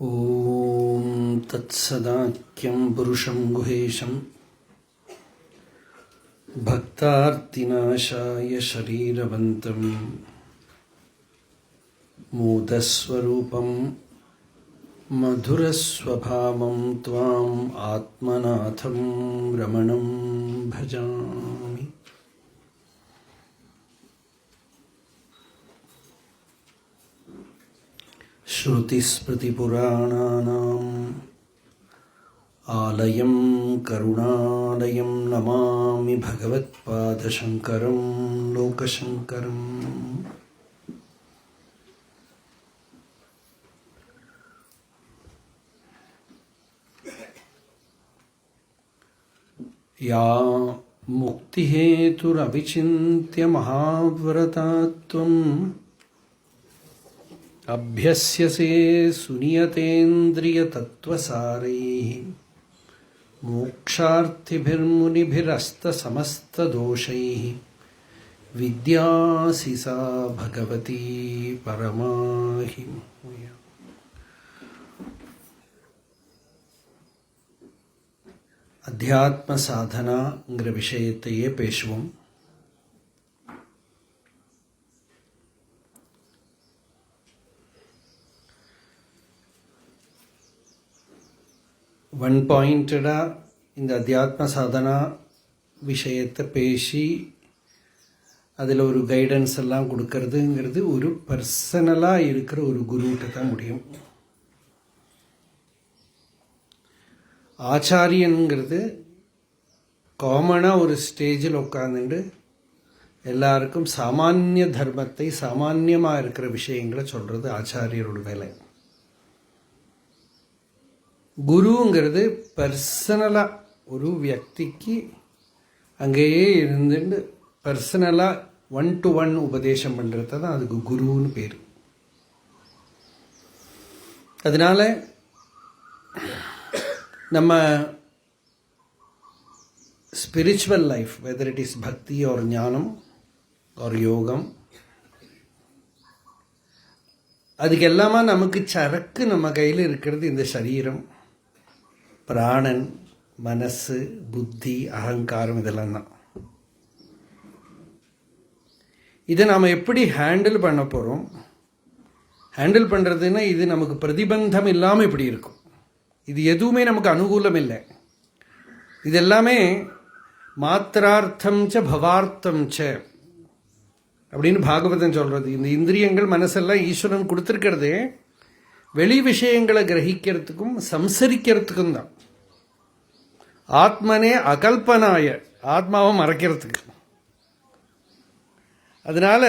ஓம் தத்சதாக்கியம் புருஷம் குஹேஷம் பக்தார்த்திநாசாய ஷரீரவந்தம் மூதஸ்வரூபம் மதுரஸ்வபாவம் த்வாம் ஆத்மநாதம் ரமணம் பஜாமி. ஸ்ருதிஸ்மிருதிபுராணானாம் ஆலயம் கருணாலயம் நமாமி பகவத்பாதசங்கரம் லோகசங்கரம். யா முக்திஹேதுரவிசிந்த்ய மகாவ்ரதாத்வம் அப்யஸ்யசே சுனியதேந்திரியதத்வசாரைः மோக்ஷார்த்திபிர்முனிபிரஸ்தசமஸ்ததோஷைः வித்யாசி சா பகவதி பரமாஹி. அத்தியாத்ம சாதனாங்கிற விஷயத்தையே பேசுவோம். ஒன் பாயிண்டடாக இந்த அத்தியாத்ம சாதனா விஷயத்தை பேசி அதில் ஒரு கைடன்ஸ் எல்லாம் கொடுக்கறதுங்கிறது ஒரு பர்சனலாக இருக்கிற ஒரு குருகிட்ட தான் முடியும். ஆச்சாரியனுங்கிறது காமனாக ஒரு ஸ்டேஜில் உட்காந்துட்டு எல்லாருக்கும் சாமானிய தர்மத்தை, சாமானியமாக இருக்கிற விஷயங்களை சொல்கிறது ஆச்சாரியரோட வேலை. குருங்கிறது பர்சனலாக ஒரு வியக்திக்கு அங்கேயே இருந்துட்டு பர்சனலாக 1-to-1 உபதேசம் பண்ணுறது தான் அதுக்கு குருன்னு பேர். அதனால நம்ம spiritual life, whether it is பக்தி ஒரு ஞானம் ஒரு யோகம், அதுக்கு எல்லாமே நமக்கு சரக்கு நம்ம கையில் இருக்கிறது இந்த சரீரம், பிராணன், மனசு, புத்தி, அகங்காரம், இதெல்லாம் தான். இதை நாம் எப்படி ஹேண்டில் பண்ண போகிறோம்? ஹேண்டில் பண்ணுறதுன்னா இது நமக்கு பிரதிபந்தம் இல்லாமல் எப்படி இருக்கும்? இது எதுவுமே நமக்கு அனுகூலம் இல்லை. இது எல்லாமே மாத்திரார்த்தம் ச பவார்த்தம் ச அப்படின்னு பாகவதன் சொல்கிறது. இந்த இந்திரியங்கள், மனசெல்லாம் ஈஸ்வரன் கொடுத்துருக்கிறதே வெளி விஷயங்களை கிரகிக்கிறதுக்கும் சம்சரிக்கிறதுக்கும் தான். ஆத்மனே அகல்பனாய, ஆத்மாவை மறைக்கிறதுக்கு. அதனால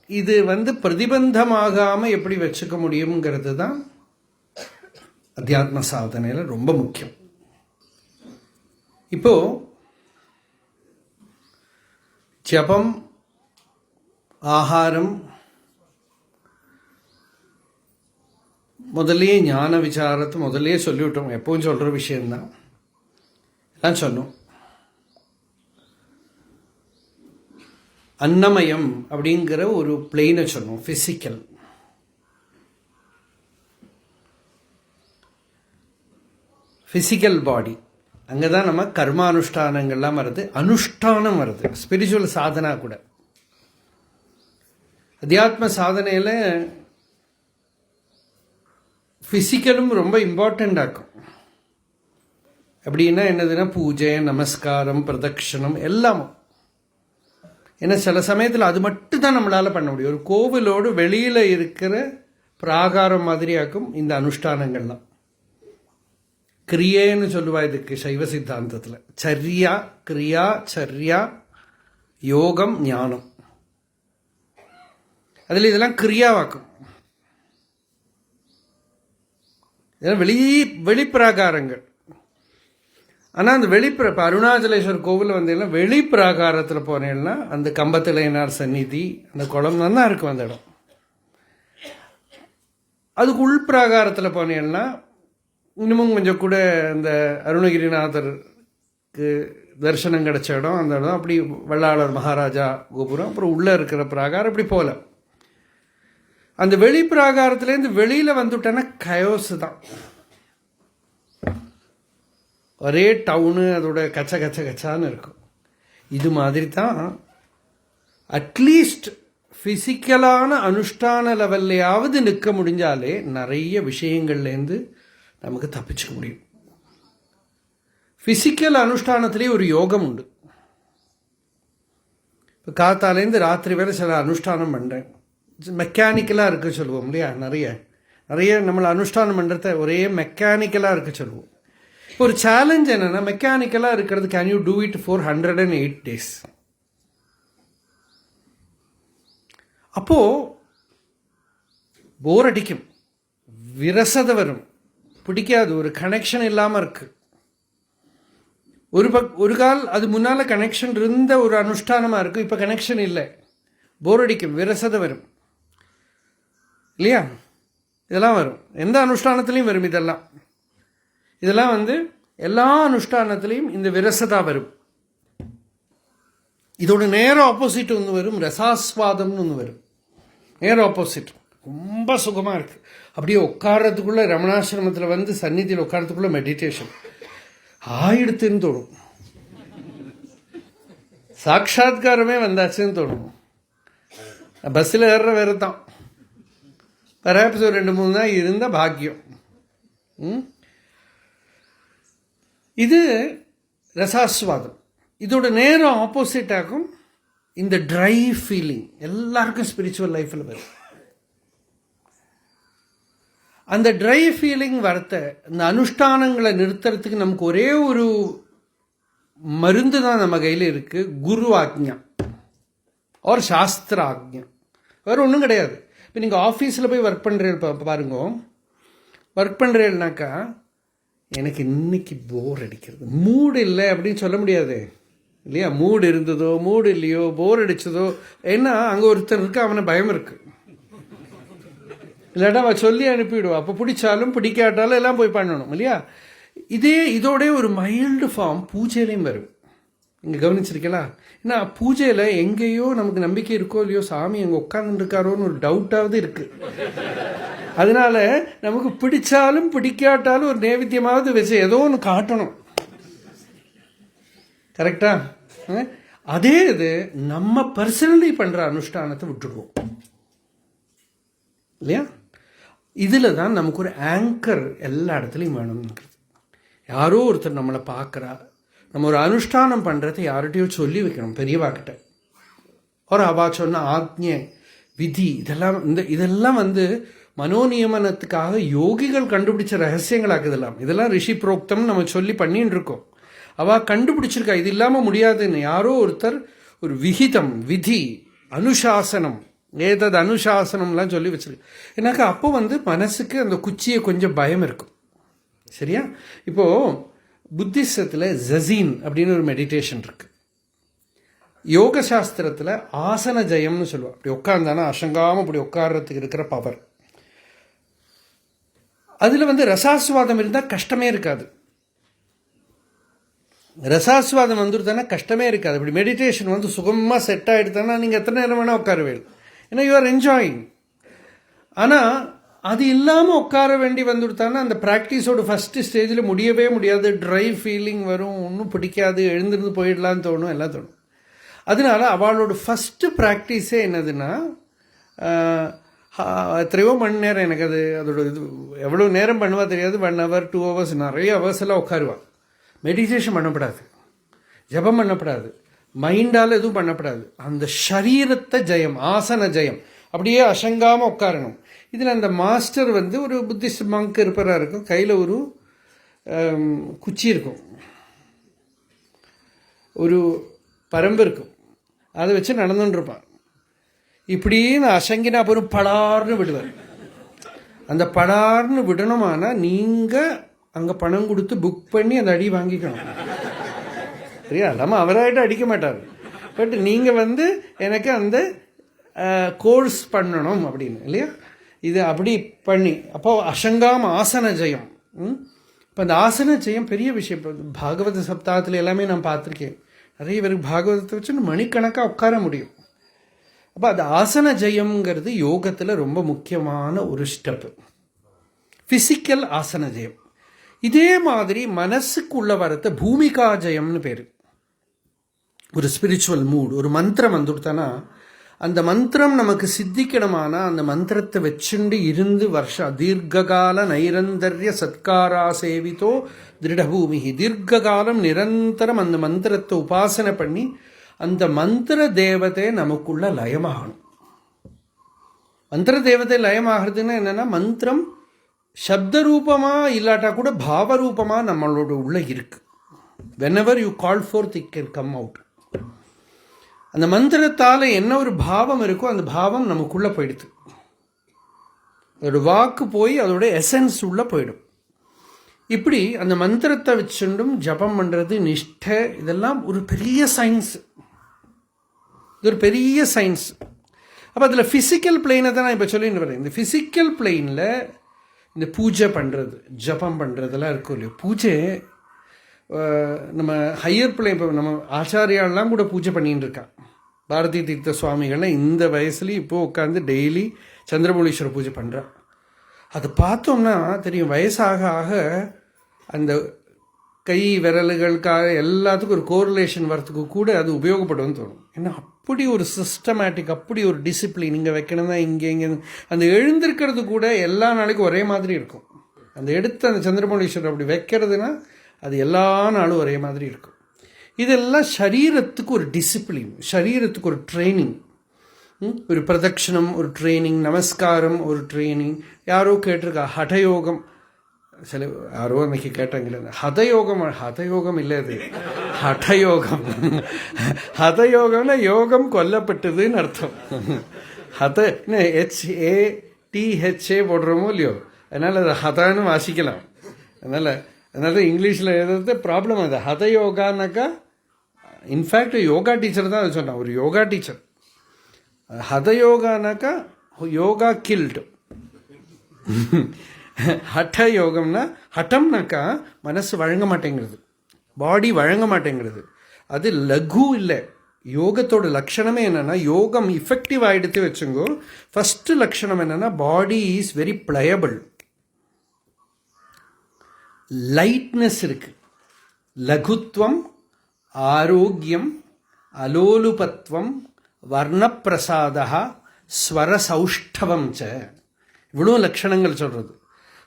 இது பிரதிபந்தமாகாமல் எப்படி வச்சுக்க முடியுங்கிறது தான் அத்தியாத்ம சாதனையில் ரொம்ப முக்கியம். இப்போ ஜபம், ஆகாரம், முதல்லையே ஞான விசாரத்தை முதல்லையே சொல்லிவிட்டோம். எப்பவும் சொல்கிற விஷயந்தான் எல்லாம் சொன்னோம். அன்னமயம் அப்படிங்கிற ஒரு பிளெயினை சொன்னோம், ஃபிசிக்கல். ஃபிசிக்கல் பாடி, அங்கே தான் நம்ம கர்மானுஷ்டானங்கள்லாம் வருது, அனுஷ்டானம் வருது, ஸ்பிரிச்சுவல் சாதனா கூட. அத்தியாத்ம சாதனையில் ஃபிசிக்கலும் ரொம்ப இம்பார்ட்டண்ட் ஆக்கும். அப்படின்னா என்னதுன்னா பூஜை, நமஸ்காரம், பிரதட்சணம் எல்லாமும். ஏன்னா சில சமயத்தில் அது மட்டும் தான் நம்மளால் பண்ண முடியும். ஒரு கோவிலோடு வெளியில் இருக்கிற பிராகாரம் மாதிரியாக்கும் இந்த அனுஷ்டானங்கள்லாம். கிரியேன்னு சொல்லுவா இதுக்கு சைவ சித்தாந்தத்தில். சர்யா, கிரியா, சர்யா, யோகம், ஞானம். அதில் இதெல்லாம் கிரியாவாக்கும். இதெல்லாம் வெளிப்பிராகாரங்கள். ஆனால் அந்த இப்போ அருணாச்சலேஸ்வர் கோவில் வந்தீங்கன்னா வெளிப்பிராகாரத்தில் போனேன்னா அந்த கம்பத்திலையனார் சந்நிதி, அந்த குளம் தான் இருக்கும் அந்த இடம். அதுக்கு உள்பிராகாரத்தில் போனேன்னா இன்னமும் கொஞ்சம் கூட அந்த அருணகிரிநாதருக்கு தரிசனம் கிடைச்ச இடம் அந்த இடம். அப்படி வெள்ளாளர் மகாராஜா கோபுரம், அப்புறம் உள்ளே இருக்கிற பிராகாரம், இப்படி போகல. அந்த வெளி பிராகாரத்துலேருந்து வெளியில் வந்துட்டேன்னா கயோஸ் தான். ஒரே டவுனு அதோட கச்ச கச்ச கச்சான்னு இருக்கும். இது மாதிரி தான் அட்லீஸ்ட் ஃபிசிக்கலான அனுஷ்டான லெவல்லையாவது நிற்க முடிஞ்சாலே நிறைய விஷயங்கள்லேருந்து நமக்கு தப்பிச்சுக்க முடியும். ஃபிசிக்கல் அனுஷ்டானத்திலே ஒரு யோகம் உண்டு. இப்போ காத்தாலேருந்து ராத்திரி வேறு சில அனுஷ்டானம் பண்ணுறேன். மெக்கானிக்கலாக இருக்க சொல்லுவோம் இல்லையா? நிறைய நம்மளை அனுஷ்டானம் பண்ணுறத ஒரே மெக்கானிக்கலாக இருக்க சொல்லுவோம். இப்போ ஒரு சேலஞ்ச் என்னென்னா, மெக்கானிக்கலாக இருக்கிறது can you do it for 108 days. அப்போது போர் அடிக்கும், விரசத வரும், பிடிக்காது, ஒரு கனெக்ஷன் இல்லாமல் இருக்குது. ஒரு கால் அது முன்னால் கனெக்ஷன் இருந்த ஒரு அனுஷ்டானமாக இருக்கும், இப்போ கனெக்ஷன் இல்லை, போர் அடிக்கும், விரசத வரும் இல்லையா? இதெல்லாம் வரும், எந்த அனுஷ்டானத்துலேயும் வரும். இதெல்லாம் எல்லா அனுஷ்டானத்துலேயும் இந்த விரசதா வரும். இதோட நேர ஆப்போசிட் ஒன்று வரும், ரசாஸ்வாதம்னு ஒன்று வரும். நேர ஆப்போசிட் ரொம்ப சுகமாக இருக்குது. அப்படியே உட்கார்றதுக்குள்ளே ரமணாசிரமத்தில் சந்நிதியில் உட்காரத்துக்குள்ளே மெடிடேஷன் ஆயிடுத்துன்னு தோணும், சாட்சாத்காரமே வந்தாச்சுன்னு தோணும். பஸ்ஸில் ஏறுற வேறு தான், பராப்ஸ் ஒரு 2-3 தான் இருந்த பாக்கியம். இது ரசாஸ்வாதம். இதோட நேரம் ஆப்போசிட் ஆகும் இந்த ட்ரை ஃபீலிங். எல்லாருக்கும் ஸ்பிரிச்சுவல் லைஃப்பில் வரும். அந்த ட்ரை ஃபீலிங் வரத்த இந்த அனுஷ்டானங்களை நிறுத்துறதுக்கு நமக்கு ஒரே ஒரு மருந்து தான் நம்ம கையில் இருக்குது, குரு ஆக்ஞா ஒரு சாஸ்திர ஆக்ஞா. வேறு ஒன்றும் கிடையாது. இப்போ நீங்கள் ஆஃபீஸில் போய் ஒர்க் பண்ணுறீங்க பாருங்க, ஒர்க் பண்ணுறீங்கனாக்கா எனக்கு இன்னைக்கு போர் அடிக்கிறது, மூடு இல்லை அப்படின்னு சொல்ல முடியாது இல்லையா? மூடு இருந்ததோ மூடு இல்லையோ, போர் அடித்ததோ, ஏன்னா அங்கே ஒருத்தர் இருக்கு, அவனை பயம் இருக்குது, இல்லாட்டா அவள் சொல்லி அனுப்பிவிடுவா. அப்போ பிடிச்சாலும் பிடிக்காட்டாலும் எல்லாம் போய் பண்ணணும் இல்லையா? இதோட ஒரு மைல்டு ஃபார்ம் பூஜையிலையும் வரும். இங்கே கவனிச்சிருக்கலாம்? ஏன்னா பூஜையில் எங்கேயோ நமக்கு நம்பிக்கை இருக்கோ இல்லையோ, சாமி அங்கே உட்காந்துருக்காரோன்னு ஒரு டவுட்டாவது இருக்குது. அதனால நமக்கு பிடிச்சாலும் பிடிக்காட்டாலும் ஒரு நைவேத்தியமாவது வச்சு ஏதோ ஒன்று காட்டணும். கரெக்டா? அதே இது நம்ம பர்சனலி பண்ணுற அனுஷ்டானத்தை விட்டுடுவோம் இல்லையா? இதில் தான் நமக்கு ஒரு ஆங்கர் எல்லா இடத்துலையும் வேணும்ங்கிறது. யாரோ ஒருத்தர் நம்மளை பார்க்குறா, நம்ம ஒரு அனுஷ்டானம் பண்ணுறதை யார்கிட்டையோ சொல்லி வைக்கணும், பெரியவாக்கிட்ட. ஒரு அவா சொன்ன ஆக்ஞை விதி இதெல்லாம் மனோநியமனத்துக்காக யோகிகள் கண்டுபிடிச்ச ரகசியங்களாக்குதெல்லாம். இதெல்லாம் ரிஷி புரோக்தம் நம்ம சொல்லி பண்ணின்னு இருக்கோம். அவள் கண்டுபிடிச்சிருக்கா, இது இல்லாமல் முடியாதுன்னு. யாரோ ஒருத்தர் ஒரு விகிதம், விதி, அனுசாசனம், ஏதது அனுசாசனம்லாம் சொல்லி வச்சிருக்கு. ஏன்னாக்கா அப்போ மனசுக்கு அந்த குச்சியை கொஞ்சம் பயம் இருக்கும். சரியா? இப்போது புத்திசத்தில் ஜசீன் அப்படின்னு ஒரு மெடிடேஷன் இருக்குது. யோக சாஸ்திரத்தில் ஆசன ஜெயம்னு சொல்லுவாள். அப்படி உட்காந்தானா அசங்காமல் அப்படி உட்கார்றதுக்கு இருக்கிற பவர். அதில் ரசாஸ்வாதம் இருந்தால் கஷ்டமே இருக்காது. ரசாஸ்வாதம் வந்துருத்தானா கஷ்டமே இருக்காது. அப்படி மெடிடேஷன் சுகமாக செட் ஆகிடுத்தானா நீங்கள் எத்தனை நேரம் வேணால் உட்காருவேன், ஏன்னா யூ ஆர் என்ஜாயிங். ஆனால் அது இல்லாமல் உட்கார வேண்டி வந்துடுத்தானா அந்த ப்ராக்டிஸோட ஃபஸ்ட்டு ஸ்டேஜில் முடியவே முடியாது. ட்ரை ஃபீலிங் வரும், ஒன்றும் பிடிக்காது, எழுந்திருந்து போயிடலான்னு தோணும், எல்லாம் தோணும். அதனால அவளோட ஃபஸ்ட்டு ப்ராக்டிஸே என்னதுன்னா, எத்தனையோ மணி நேரம், எனக்கு அதோட இது எவ்வளோ நேரம் பண்ணுவா தெரியாது, 1 hour 2 hours நிறைய ஹவர்ஸ் எல்லாம் உட்காருவா. மெடிடேஷன் பண்ணப்படாது, ஜபம் பண்ணப்படாது, மைண்டால் எதுவும் பண்ணப்படாது. அந்த சரீரத்தை ஜெயம், ஆசன ஜெயம், அப்படியே அசங்காமல் உட்காரணும். இதில் அந்த மாஸ்டர் ஒரு புத்திஸ்ட் மங்க் இருப்பராக இருக்கும், கையில் ஒரு குச்சி இருக்கும், ஒரு பரம்பு இருக்கும், அதை வச்சு நடந்துன்னு இருப்பான். இப்படின்னு அசங்கினா அப்புறம் படார்னு விடுவார். அந்த படார்னு விடணுமானா நீங்கள் அங்கே பணம் கொடுத்து புக் பண்ணி அந்த அடி வாங்கிக்கணும். சரியா? இல்லாமல் அவராகிட்ட அடிக்க மாட்டார். பட் நீங்கள் எனக்கு அந்த கோர்ஸ் பண்ணணும் அப்படின்னு இல்லையா? இது அப்படி பண்ணி அப்போ அசங்காம ஆசன ஜெயம். இப்போ அந்த ஆசன ஜெயம் பெரிய விஷயம். இப்போ பாகவத சப்தாகத்தில் எல்லாமே நான் பார்த்துருக்கேன். நிறைய பேருக்கு பாகவதத்தை வச்சு மணிக்கணக்காக உட்கார முடியும். அப்போ அது ஆசன ஜெயம்ங்கிறது யோகத்தில் ரொம்ப முக்கியமான ஒரு ஸ்டெப்பு. ஃபிசிக்கல் ஆசன ஜெயம். இதே மாதிரி மனசுக்குள்ள வரத்த பூமிகா ஜெயம்னு பேர். ஒரு ஸ்பிரிச்சுவல் மூட், ஒரு மந்திரம் வந்துடுத்தானா அந்த மந்திரம் நமக்கு சித்திக்கணுமானா அந்த மந்திரத்தை வச்சுண்டு இருந்து தீர்க்ககால நைரந்தர்ய சத்காரா சேவித்தோ திருடபூமி. தீர்க்ககாலம் நிரந்தரம் அந்த மந்திரத்தை உபாசனை பண்ணி அந்த மந்திர தேவதை நமக்குள்ள லயமாகணும். மந்திர தேவதை லயமாகிறதுன்னா என்னன்னா, மந்திரம் சப்த ரூபமா இல்லாட்டா கூட பாவரூபமா நம்மளோட உள்ள இருக்கு. whenever you call forth it can come out. அந்த மந்திரத்தால் என்ன ஒரு பாவம் இருக்கோ அந்த பாவம் நமக்குள்ளே போயிடுது. அதோட வாக்கு போய் அதோட எசன்ஸ் உள்ளே போயிடும். இப்படி அந்த மந்திரத்தை வச்சுண்டும் ஜபம் பண்ணுறது, நிஷ்டை, இதெல்லாம் ஒரு பெரிய சயின்ஸ். இது ஒரு பெரிய சயின்ஸ். அப்போ அதில் ஃபிசிக்கல் பிளெயினை தான் நான் இப்போ சொல்லிட்டு வரேன். இந்த ஃபிசிக்கல் பிளெயினில் இந்த பூஜை பண்ணுறது, ஜபம் பண்ணுறதெல்லாம் இருக்கும் இல்லையோ. பூஜை நம்ம ஹையர் பிளே, இப்போ நம்ம ஆச்சாரியாலாம் கூட பூஜை பண்ணிட்டு இருக்கா. பாரதி தீர்த்த சுவாமிகள்லாம் இந்த வயசுலேயும் இப்போது உட்காந்து டெய்லி சந்திரமௌலீஸ்வர பூஜை பண்ணுறா. அதை பார்த்தோம்னா தெரியும், வயசாக ஆக அந்த கை விரல்களுக்காக எல்லாத்துக்கும் ஒரு கோரிலேஷன் வரத்துக்கு கூட அது உபயோகப்படும்னு தோணும். ஏன்னா அப்படி ஒரு சிஸ்டமேட்டிக், அப்படி ஒரு டிசிப்ளின். இங்கே வைக்கணும் தான் இங்கே அந்த எழுந்திருக்கிறது கூட எல்லா நாளைக்கும் ஒரே மாதிரி இருக்கும். அந்த எடுத்து அந்த சந்திரமௌலீஸ்வரர் அப்படி வைக்கிறதுனா அது எல்லா நாளும் ஒரே மாதிரி இருக்கும். இதெல்லாம் சரீரத்துக்கு ஒரு டிசிப்ளின், சரீரத்துக்கு ஒரு ட்ரைனிங். ஒரு பிரதட்சணம் ஒரு ட்ரைனிங், நமஸ்காரம் ஒரு ட்ரைனிங். யாரோ கேட்டிருக்கா ஹடயோகம், சில யாரோ அன்னைக்கு கேட்டாங்களே ஹதயோகம் இல்லை, அது ஹடயோகம். ஹதயோகம்னா யோகம் கொல்லப்பட்டதுன்னு அர்த்தம். HATHA போடுறோமோ இல்லையோ, அதனால் அதை ஹதான்னு வாசிக்கலாம். அதனால இங்கிலீஷில் எழுதுறது ப்ராப்ளம். அது ஹதயோகானாக்கா, இன்ஃபேக்ட் யோகா டீச்சர் தான் அது சொன்னான், ஒரு யோகா டீச்சர். ஹதயோகானாக்கா யோகா கில்டு. ஹட்ட யோகம்னா, ஹட்டம்னாக்கா மனசு வழங்க மாட்டேங்கிறது, பாடி வழங்க மாட்டேங்கிறது. அது லகு இல்லை. யோகத்தோட லட்சணமே என்னென்னா, யோகம் இஃபெக்டிவ் ஆகிடுத்து வச்சுங்கோ. ஃபஸ்ட்டு லட்சணம் என்னென்னா, பாடி இஸ் வெரி ப்ளையபிள், லைட்னஸ் இருக்கு. லகுத்வம், ஆரோக்கியம், அலோலுபத்வம், வர்ணப்பிரசாதா, ஸ்வரசௌஷ்டவம் ச. இவ்வளோ லட்சணங்கள் சொல்கிறது.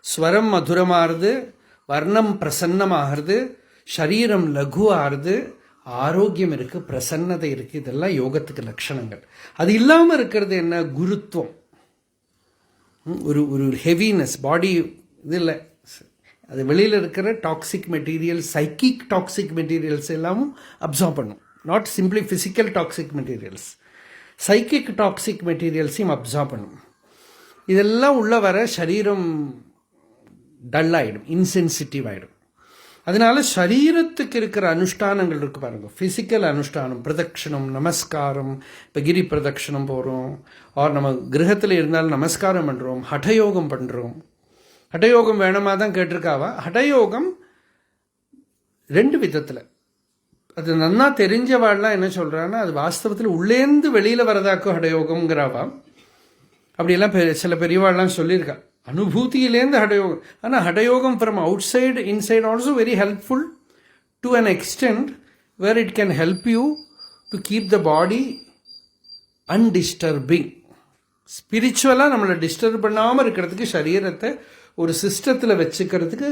ஸ்வரம் மதுரமாகிறது, வர்ணம் பிரசன்னமாகிறது, சரீரம் லகு ஆறுது, ஆரோக்கியம் இருக்குது, பிரசன்னதை இருக்குது. இதெல்லாம் யோகத்துக்கு லட்சணங்கள். அது இல்லாமல் இருக்கிறது என்ன? குருத்துவம், ஒரு ஹெவினஸ் பாடி. இது இல்லை, அது வெளியில் இருக்கிற toxic material, psychic toxic materials எல்லாமும் அப்சார்ப் பண்ணும். Not simply physical toxic materials, psychic toxic மெட்டீரியல்ஸையும் அப்சார்ப் பண்ணும். இதெல்லாம் உள்ள வர சரீரம் டல் ஆகிடும், இன்சென்சிட்டிவ் ஆகிடும். அதனால சரீரத்துக்கு இருக்கிற அனுஷ்டானங்கள் இருக்கு பாருங்க. ஃபிசிக்கல் அனுஷ்டானம், பிரதட்சணம், நமஸ்காரம். இப்போ கிரி பிரதட்சணம் போகிறோம், ஆர் நம்ம கிரகத்தில் இருந்தாலும் நமஸ்காரம் பண்ணுறோம், ஹடயோகம் பண்ணுறோம். ஹடயோகம் வேணுமா தான் கேட்டிருக்காவா. ஹடயோகம் ரெண்டு விதத்தில். அது நன்னா தெரிஞ்சவாள்லாம் என்ன சொல்கிறான்னா, அது வாஸ்தவத்தில் உள்ளேந்து வெளியில் வரதாக்கும் ஹடயோகம்ங்கிறாவா. அப்படியெல்லாம் சில பெரியவாள்லாம் சொல்லியிருக்கா, அனுபூதியிலேருந்து ஹடயோகம். ஆனால் ஹடயோகம் from outside inside also very helpful to an extent where it can help you to keep the body undisturbing. ஸ்பிரிச்சுவலாக நம்மளை டிஸ்டர்ப் பண்ணாமல் இருக்கிறதுக்கு, சரீரத்தை ஒரு சிஸ்டத்தில் வச்சுக்கிறதுக்கு.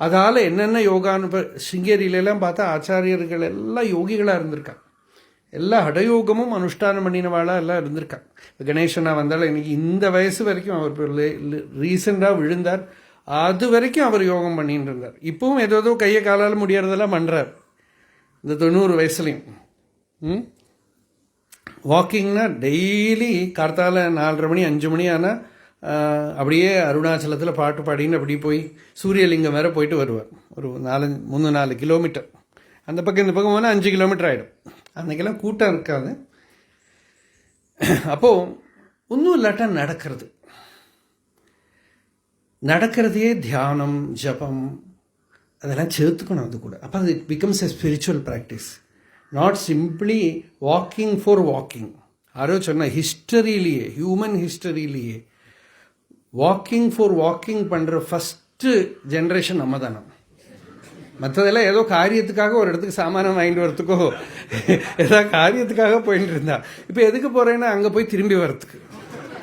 அதால் என்னென்ன யோகான்னு சிங்கேரியிலெல்லாம் பார்த்தா ஆச்சாரியர்கள் எல்லாம் யோகிகளாக இருந்திருக்காங்க. எல்லா ஹடயோகமும் அனுஷ்டானம் பண்ணினவாளாக எல்லாம் இருந்திருக்காங்க. கணேசனா வந்தாலும் இன்னைக்கு இந்த வயசு வரைக்கும், அவர் ரீசெண்டாக விழுந்தார், அது வரைக்கும் அவர் யோகம் பண்ணிட்டு இருந்தார். இப்பவும் ஏதோ கையை காலால் முடியறதெல்லாம் பண்ணுறார் இந்த 90 வயசுலையும். வாக்கிங்னா டெய்லி கார்த்தால 4:30 மணி 5 மணி ஆனால் அப்படியே அருணாச்சலத்தில் பாட்டு பாடின்னு அப்படி போய் சூரியலிங்கம் வேறு போயிட்டு வருவார். ஒரு 3-4 கிலோமீட்டர் அந்த பக்கம் இந்த பக்கம் போனால் 5 கிலோமீட்டர் ஆகிடும். அன்றைக்கெல்லாம் கூட்டம் இருக்காது. அப்போது ஒன்றும் இல்லாட்டா நடக்கிறதையே தியானம், ஜபம் அதெல்லாம் சேர்த்துக்கணும் அது கூட. அப்போ அது it becomes a spiritual practice, not simply walking for walking. யாரோ சொன்ன ஹிஸ்டரியிலேயே, ஹியூமன் ஹிஸ்டரியிலேயே வாக்கிங் பண்ணுற ஃபஸ்ட்டு ஜென்ரேஷன் நம்ம தானே. மற்றதெல்லாம் ஏதோ காரியத்துக்காக ஒரு இடத்துக்கு சாமானம் வாங்கிட்டு வரத்துக்கோ ஏதோ காரியத்துக்காக போயிட்டு இருந்தா, இப்போ எதுக்கு போகிறேன்னா அங்கே போய் திரும்பி வர்றதுக்கு.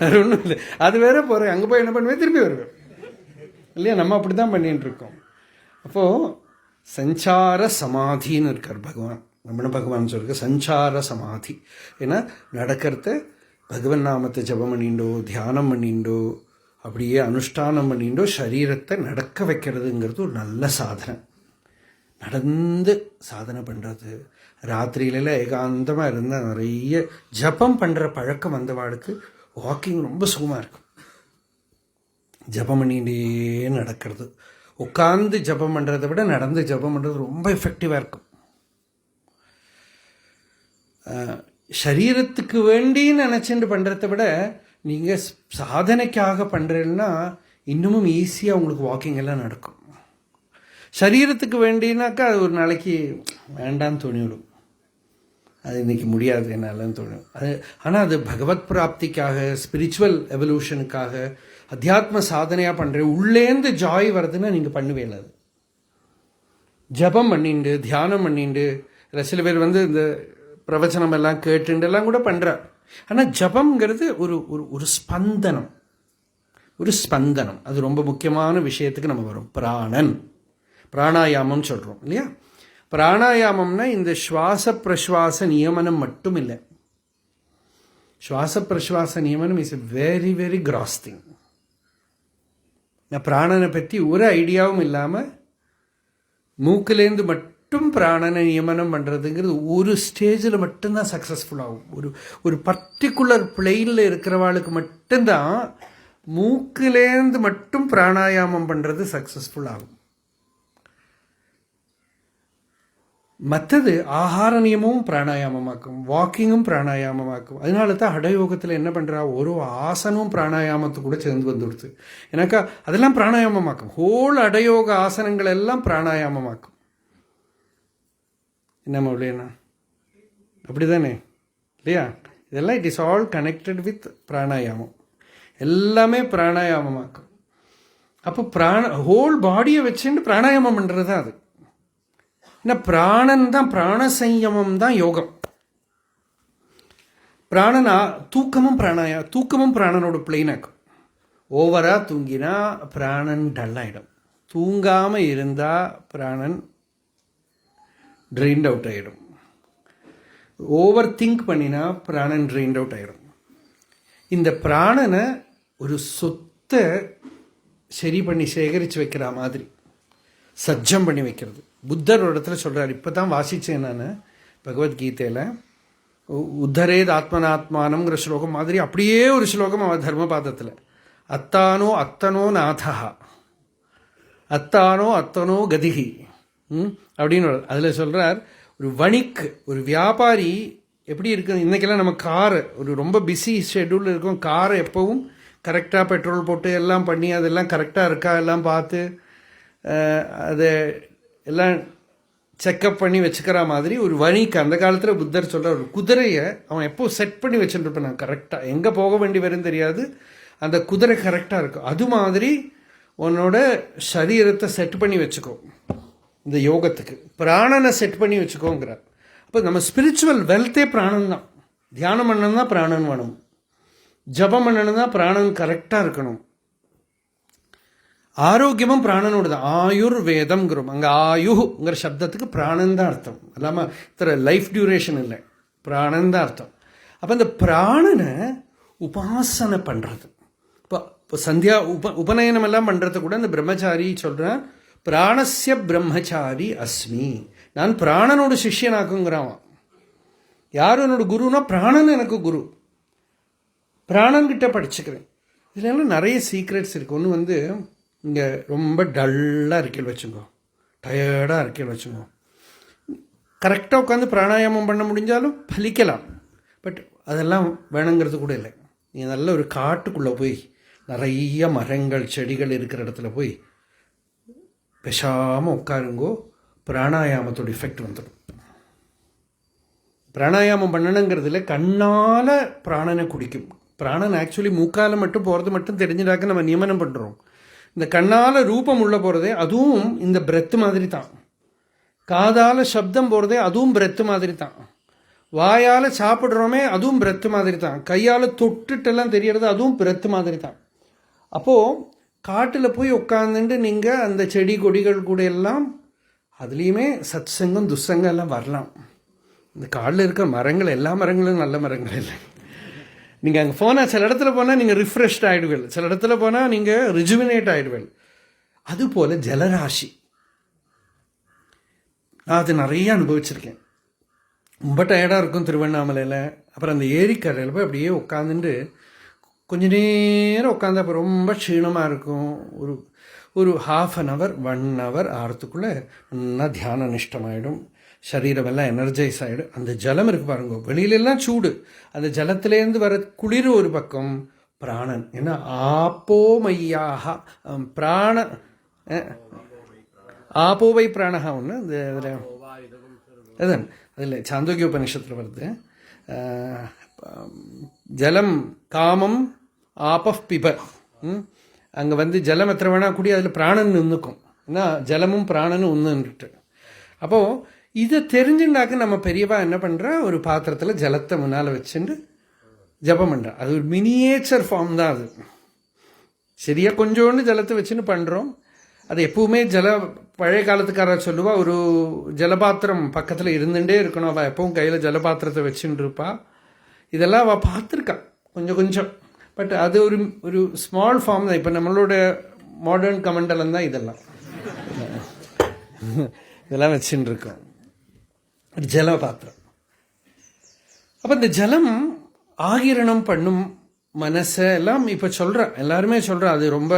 அது ஒன்றும் இல்லை, அது வேற போகிறேன், அங்கே போய் என்ன பண்ணுவேன், திரும்பி வருவேன் இல்லையா. நம்ம அப்படி தான் பண்ணிட்டு இருக்கோம். அப்போது சஞ்சார சமாதின்னு இருக்கார் பகவான். ரமண பகவான் சொல்லிருக்க சஞ்சார சமாதி. ஏன்னா நடக்கிறத பகவன் நாமத்தை ஜபம் பண்ணிண்டோ, தியானம் பண்ணிண்டோ, அப்படியே அனுஷ்டானம் பண்ணிண்டோ சரீரத்தை நடக்க வைக்கிறதுங்கிறது ஒரு நல்ல சாதனை. நடந்து சாதனை பண்ணுறது, ராத்திரியிலலாம் ஏகாந்தமாக இருந்தால் நிறைய ஜபம் பண்ணுற பழக்கம் வந்தவாளுக்கு வாக்கிங் ரொம்ப சுகமாக இருக்கும். ஜபம் பண்ணிகிட்டே நடக்கிறது, உட்காந்து ஜபம் பண்ணுறதை விட நடந்து ஜபம் பண்ணுறது ரொம்ப எஃபெக்டிவாக இருக்கும். சரீரத்துக்கு வேண்டி நினச்சிட்டு பண்ணுறதை விட நீங்கள் சாதனைக்காக பண்ணுறீங்கன்னா இன்னமும் ஈஸியாக உங்களுக்கு வாக்கிங் எல்லாம் நடக்கும். சரீரத்துக்கு வேண்டினாக்கா அது ஒரு நாளைக்கு வேண்டான்னு தோணிவிடும், அது இன்றைக்கி முடியாது என்னாலன்னு தோணும். அது ஆனால் அது பகவத் பிராப்திக்காக, ஸ்பிரிச்சுவல் எவல்யூஷனுக்காக, அத்தியாத்ம சாதனையாக பண்ணுறேன், உள்ளேந்து ஜாய் வருதுன்னா நீங்கள் பண்ணுவேல. அது ஜபம் பண்ணிண்டு தியானம் பண்ணிண்டு, இல்லை சில பேர் இந்த பிரவச்சனம் எல்லாம் கேட்டுண்டெல்லாம் கூட பண்ணுறார். ஆனால் ஜபம்ங்கிறது ஒரு ஒரு ஸ்பந்தனம், ஒரு ஸ்பந்தனம். அது ரொம்ப முக்கியமான விஷயத்துக்கு நம்ம வரும். பிராணாயாமம் சொல்கிறோம் இல்லையா. பிராணாயாமம்னா இந்த சுவாச பிரஸ்வாச நியமனம் மட்டும் இல்லை. சுவாச பிரஸ்வாச நியமனம் is a very very cross thing. நான் பிராணனை பற்றி ஒரு ஐடியாவும் இல்லாமல் மூக்கிலேருந்து மட்டும் பிராணனை நியமனம் பண்ணுறதுங்கிறது ஒரு ஸ்டேஜில் மட்டும்தான் சக்ஸஸ்ஃபுல் ஆகும். ஒரு பர்டிகுலர் பிளெயினில் இருக்கிறவாளுக்கு மட்டும்தான் மூக்கிலேருந்து மட்டும் பிராணாயாமம் பண்ணுறது சக்ஸஸ்ஃபுல் ஆகும். மற்றது ஆகார நியமமும் பிராணாயாமமாக்கும், வாக்கிங்கும் பிராணாயாமமாக்கும். அதனால தான் ஹடயோகத்தில் என்ன பண்ணுறா, ஒரு ஆசனமும் பிராணாயாமத்து கூட சேர்ந்து வந்துடுது. எனக்கா அதெல்லாம் பிராணாயாமமாக்கும். ஹோல் ஹடயோக ஆசனங்கள் எல்லாம் பிராணாயாமமாக்கும். என்ன இல்லையா, அப்படி தானே இல்லையா. இதெல்லாம் it is all connected with பிராணாயாமம். எல்லாமே பிராணாயாமமாக்கும். அப்போ ஹோல் பாடியை வச்சுட்டு பிராணாயாமம் பண்ணுறது தான் அது. ஏன்னா பிராணன் தான், பிராணசம்யமம் தான் யோகம். பிராணனா தூக்கமும் பிராணனோட பிளெயினாக்கும். ஓவராக தூங்கினா பிராணன் டல்லாகிடும். தூங்காமல் இருந்தால் பிராணன் ட்ரெயின்ட் அவுட் ஆகிடும். ஓவர் திங்க் பண்ணினா பிராணன் ட்ரெயின்ட் அவுட் ஆகிடும். இந்த பிராணனை ஒரு சொத்தை சரி பண்ணி சேகரித்து வைக்கிற மாதிரி சஜ்ஜம் பண்ணி வைக்கிறது. புத்தர் ஒரு இடத்துல சொல்கிறார், இப்போ தான் வாசித்தேன் நான் பகவத்கீதையில், உத்தரேத் ஆத்மனாத்மானம்ங்கிற ஸ்லோகம் மாதிரி அப்படியே ஒரு ஸ்லோகம் அவன் தர்மபாதத்தில். அத்தனோ நாதா, அத்தனோ கதிகி அப்படின்னு அதில் சொல்கிறார். ஒரு வணிக், ஒரு வியாபாரி எப்படி இருக்குது, இன்றைக்கெல்லாம் நம்ம காரை ஒரு ரொம்ப பிஸி ஷெட்யூலில் இருக்கும், காரை எப்போவும் கரெக்டாக பெட்ரோல் போட்டு எல்லாம் பண்ணி அதெல்லாம் கரெக்டாக இருக்கா எல்லாம் பார்த்து அதை எல்லாம் செக்கப் பண்ணி வச்சுக்கிற மாதிரி ஒரு வணிக்கு அந்த காலத்தில் புத்தர் சொல்கிற ஒரு குதிரையை அவன் எப்போ செட் பண்ணி வச்சுருப்பான். நான் கரெக்டாக எங்கே போக வேண்டி வரும் தெரியாது, அந்த குதிரை கரெக்டாக இருக்கும். அது மாதிரி உன்னோட சரீரத்தை செட் பண்ணி வச்சுக்கோ. இந்த யோகத்துக்கு பிராணனை செட் பண்ணி வச்சுக்கோங்கிறார். அப்போ நம்ம ஸ்பிரிச்சுவல் வெல்த்தே பிராணன் தான். தியானம் பண்ணணும் தான் பிராணன் வேணும், ஜபம் பண்ணணும் தான் பிராணன் கரெக்டாக இருக்கணும். ஆரோக்கியமும் பிராணனோடு தான். ஆயுர்வேதம்ங்கிறோம், அங்கே ஆயுங்கிற சப்தத்துக்கு பிராணன் தான் அர்த்தம். இல்லாமல் இத்தனை லைஃப் டியூரேஷன் இல்லை, பிராணன் தான் அர்த்தம். அப்போ இந்த பிராணனை உபாசனை பண்ணுறது, இப்போ சந்தியா உபநயனம் எல்லாம் பண்ணுறது கூட இந்த பிரம்மச்சாரி சொல்கிறேன், பிராணஸ்ய பிரம்மச்சாரி அஸ்மி, நான் பிராணனோட சிஷ்யனாக்குங்கிறான். யார் என்னோட குருன்னா பிராணன் எனக்கு குரு, பிராணன்கிட்ட படிச்சுக்கிறேன். இதுல நிறைய சீக்ரெட்ஸ் இருக்குது. ஒன்று இங்கே ரொம்ப டல்லாக இருக்கையில் வச்சுக்கோ, டயர்டாக இருக்கையில் வச்சுக்கோ, கரெக்டாக உட்காந்து பிராணாயாமம் பண்ண முடிஞ்சாலும் பலிக்கலாம். பட் அதெல்லாம் வேணுங்கிறது கூட இல்லை. நீங்கள் நல்ல ஒரு காட்டுக்குள்ளே போய் நிறைய மரங்கள் செடிகள் இருக்கிற இடத்துல போய் பேசாமல் உட்காருங்கோ, பிராணாயாமத்தோட எஃபெக்ட் வந்துடும். பிராணாயாமம் பண்ணணுங்கிறதுல கண்ணால் பிராணனை குடிக்கும். பிராணன் ஆக்சுவலி மூக்கால் மட்டும் போகிறது மட்டும் தெரிஞ்சிடாக்க நம்ம நியமனம் பண்ணுறோம். இந்த கண்ணால் ரூபம் உள்ள போகிறதே அதுவும் இந்த பிரெத் மாதிரி தான். காதால் சப்தம் போகிறதே அதுவும் பிரெத் மாதிரி தான். வாயால் சாப்பிட்றோமே அதுவும் பிரெத் மாதிரி தான். கையால் தொட்டுட்டெல்லாம் தெரியறது அதுவும் பிரெத் மாதிரி தான். அப்போது காட்டில் போய் உட்காந்துட்டு நீங்கள் அந்த செடி கொடிகள் கூட எல்லாம் அதுலேயுமே சத் சங்கம் துசங்கம் எல்லாம் வரலாம். இந்த காட்டில் இருக்கிற மரங்கள் எல்லா மரங்களும் நல்ல மரங்கள் இல்லை. நீங்கள் அங்கே போனால் சில இடத்துல போனால் நீங்கள் ரிஃப்ரெஷ்ட் ஆகிடுவேல், சில இடத்துல போனால் நீங்கள் ரிஜுவினேட் ஆகிடுவேல். அதுபோல் ஜலராசி நான் அது நிறைய அனுபவிச்சிருக்கேன். ரொம்ப டயர்டாக இருக்கும் திருவண்ணாமலையில். அப்புறம் அந்த ஏரிக்கரையில் போய் அப்படியே உட்காந்துட்டு கொஞ்ச நேரம் உட்காந்து அப்போ ரொம்ப க்ஷீணமாக இருக்கும். ஒரு 1/2 hour 1 hour ஆகிறதுக்குள்ளே நல்லா தியான நிஷ்டமாயிடும். சரீரமெல்லாம் எனர்ஜைஸ் ஆகிடும். அந்த ஜலம் இருக்குது பாருங்க, வெளியிலெல்லாம் சூடு, அந்த ஜலத்திலேருந்து வர குளிர் ஒரு பக்கம். பிராணன் ஏன்னா ஆப்போமையாக பிராண ஆப்போவை பிராணகா ஒன்று இந்த அதுதான் அதில் சாந்தோக்கிய உபநிஷத்தில் வருது. ஜலம் காமம் ஆபஃப் பிப. அங்கே ஜலம் எத்தனை வேணா கூடி அதில் பிராணன் நின்றுக்கும். ஏன்னா ஜலமும் பிராணனும் ஒன்றுன்ட்டு. அப்போது இதை தெரிஞ்சுட்டாக்க நம்ம பெரியவா என்ன பண்ணுறா, ஒரு பாத்திரத்தில் ஜலத்தை முன்னால் வச்சுட்டு ஜபம் பண்ணுறா. அது ஒரு மினியேச்சர் ஃபார்ம் தான் அது. சரியாக கொஞ்சோண்டு ஜலத்தை வச்சுன்னு பண்ணுறோம். அது எப்பவுமே பழைய காலத்துக்காரர் சொல்லுவா, ஒரு ஜலபாத்திரம் பக்கத்தில் இருந்துகிட்டே இருக்கணும். அவள் எப்பவும் கையில் ஜலபாத்திரத்தை வச்சுட்டு இருப்பா. இதெல்லாம் அவள் பார்த்துருக்கா கொஞ்சம் கொஞ்சம். பட் அது ஒரு ஸ்மால் ஃபார்ம் தான். இப்போ நம்மளோட மாடர்ன் கமண்டலம் தான் இதெல்லாம் வச்சுட்டு இருக்கோம், ஜலபாத்திரம். அப்போ இந்த ஜலம் ஆகிரணம் பண்ணும் மனசை எல்லாம் இப்போ சொல்கிறேன், எல்லாருமே சொல்கிறேன். அது ரொம்ப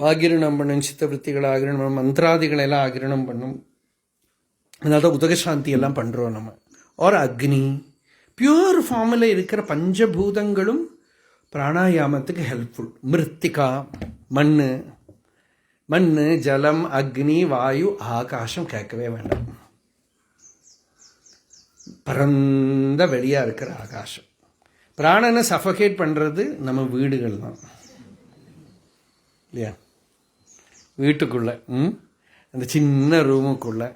ஆகிரணம் பண்ணும், சித்தவృத்திகளை ஆகிரணம் பண்ணும், மந்திராதிகளை எல்லாம் ஆகிரணம் பண்ணும். அதனால தான் உதகசாந்தி எல்லாம் பண்ணுறோம் நம்ம. ஒரு அக்னி பியூர் ஃபார்மில் இருக்கிற பஞ்சபூதங்களும் பிராணாயாமத்துக்கு ஹெல்ப்ஃபுல். மிருத்திகா மண், ஜலம், அக்னி, வாயு, ஆகாசம் கேட்கவே வேண்டாம். பரந்த வெளியாக இருக்கிற ஆகாசம். பிராணனை சஃபகேட் பண்ணுறது நம்ம வீடுகள் தான் இல்லையா? வீட்டுக்குள்ளே அந்த சின்ன ரூமுக்குள்ளே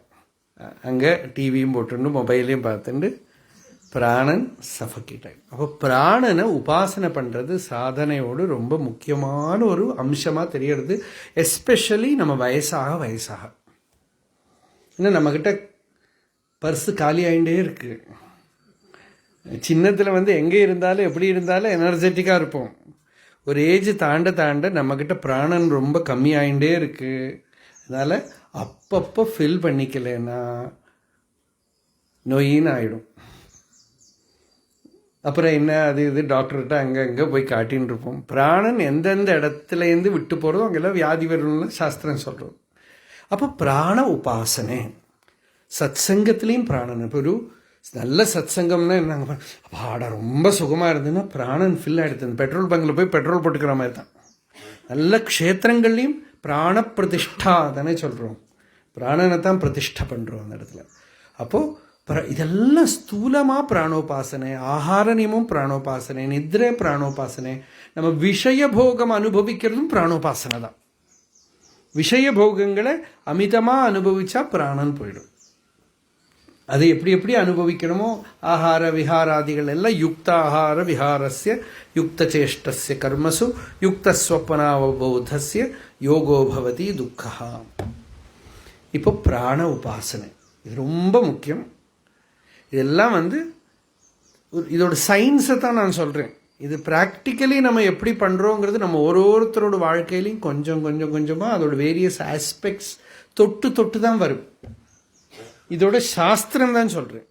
அங்கே டிவியும் போட்டுண்டு மொபைலையும் பார்த்துட்டு பிராணன் சஃபகேட் ஆகிடும். அப்போ பிராணனை உபாசனை பண்ணுறது சாதனையோடு ரொம்ப முக்கியமான ஒரு அம்சமாக தெரியறது. எஸ்பெஷலி நம்ம வயசாக இன்னும் நம்மக்கிட்ட பர்ஸு காலி ஆகிட்டே இருக்கு. சின்னத்தில் எங்கே இருந்தாலும் எப்படி இருந்தாலும் எனர்ஜெட்டிக்காக இருப்போம். ஒரு ஏஜ் தாண்ட நம்மக்கிட்ட பிராணன் ரொம்ப கம்மி ஆகிட்டே இருக்கு. அதனால் அப்பப்போ ஃபில் பண்ணிக்கலைன்னா நொயின்னு ஆகிடும். அப்புறம் என்ன இது டாக்டர்கிட்ட அங்கே போய் காட்டின்னு இருப்போம். பிராணன் எந்தெந்த இடத்துலேருந்து விட்டு போகிறதோ அங்கெல்லாம் வியாதி வரும்னு சாஸ்திரம் சொல்கிறோம். அப்போ பிராண உபாசனை சத் சங்கத்துலேயும் பிராணன். இப்போ ஒரு நல்ல சத் சங்கம்னா என்னங்க, பாடா ரொம்ப சுகமாக இருந்ததுன்னா பிராணன் ஃபில் ஆகிடுது. பெட்ரோல் பங்கில் போய் பெட்ரோல் போட்டுக்கிற மாதிரி தான். நல்ல க்ஷேத்திரங்கள்லையும் பிராண பிரதிஷ்டா தானே சொல்கிறோம். பிராணனை தான் பிரதிஷ்டை பண்ணுறோம் அந்த இடத்துல. அப்போது இதெல்லாம் ஸ்தூலமாக பிராணோபாசனை, ஆகார நியமம் பிராணோபாசனை, நித்ரை பிராணோபாசனை. நம்ம விஷய போகம் அனுபவிக்கிறதும் பிராணோபாசனை தான். விஷய போகங்களை அமிதமாக அனுபவிச்சா பிராணன் போயிடும். அது எப்படி அனுபவிக்கணுமோ ஆகார விஹாராதிகள் எல்லாம் யுக்த ஆகார விஹாரஸ்ய யுக்த சேஷ்டஸ்ய கர்மசு யுக்த ஸ்வப்னாவபோதஸ்ய யோகோ பவதி துக்கஹா. இப்போ பிராண உபாசனை இது ரொம்ப முக்கியம். இதெல்லாம் இதோட சயின்ஸை தான் நான் சொல்கிறேன். இது ப்ராக்டிக்கலி நம்ம எப்படி பண்ணுறோங்கிறது நம்ம ஒருத்தரோட வாழ்க்கையிலையும் கொஞ்சமாக அதோட வேரியஸ் ஆஸ்பெக்ட்ஸ் தொட்டு தான் வரும். இதோட சாஸ்திரம் தான் சொல்கிறேன்.